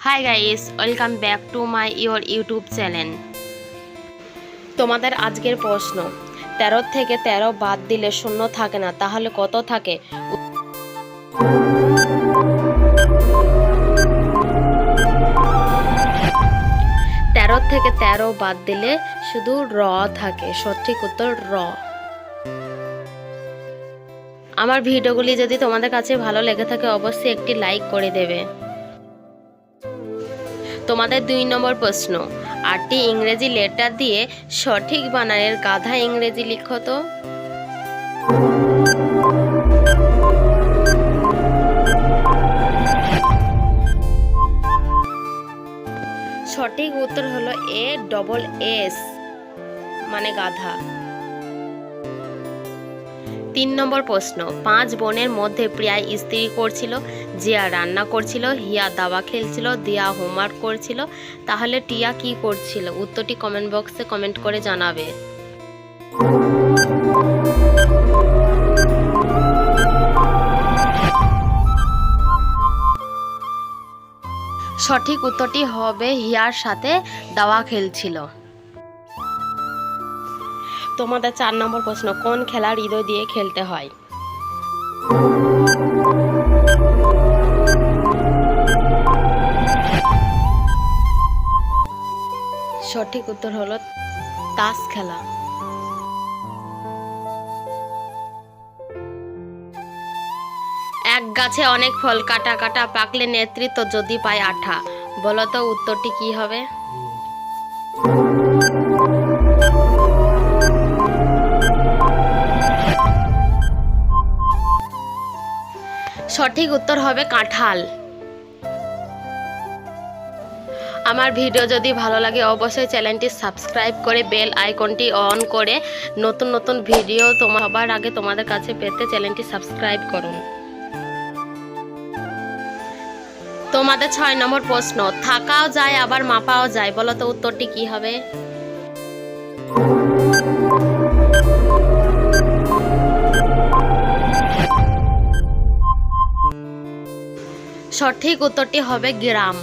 Hi guys, welcome back to my YouTube channel. তোমাদের আজকের প্রশ্ন, 13 থেকে 13 বাদ দিলে শূন্য থাকে না, তাহলে কত থাকে? 13 থেকে 13 বাদ দিলে শুধু র থাকে। সঠিক উত্তর র। আমার ভিডিওগুলি যদি তোমাদের কাছে ভালো লেগে থাকে অবশ্যই একটি লাইক করে দেবে। তোমাদের 2 নম্বর প্রশ্ন, 8টি ইংরেজি লেটার দিয়ে সঠিক বানানের গাধা ইংরেজি লিখো তো। সঠিক উত্তর হলো ASS মানে গাধা। 3 নম্বর প্রশ্ন, 5 বোনের মধ্যে প্রিয়া ইস্ত্রি করছিল, জিয়া রান্না করছিল, হিয়া দাবা খেলছিল, দিয়া হোমওয়ার্ক করছিল, তাহলে টিয়া কি করছিল? উত্তরটি কমেন্ট বক্সে কমেন্ট করে জানাবে। সঠিক উত্তরটি হবে হিয়ার সাথে দাবা খেলছিল। তোমাদের 4 নম্বর প্রশ্ন, কোন খেলা হৃদয় দিয়ে খেলতে হয়? সঠিক উত্তর হলো তাস খেলা। এক গাছে অনেক ফল, কাটা কাটা পাকলে নেতৃত্ব, যদি পায় আঠা। বলো তো উত্তরটি কি হবে? সঠিক উত্তর হবে কাঁঠাল। আমার ভিডিও যদি ভালো লাগে অবশ্যই চ্যানেলটি সাবস্ক্রাইব করে বেল আইকনটি অন করে নতুন নতুন ভিডিও সবার আগে তোমাদের কাছে পেতে চ্যানেলটি সাবস্ক্রাইব করুন। তোমাদের 6 নম্বর প্রশ্ন, থাকাও যায় আবার মাপাও যায়। বলো তো উত্তরটি কি হবে? সঠিক উত্তরটি হবে গ্রাম।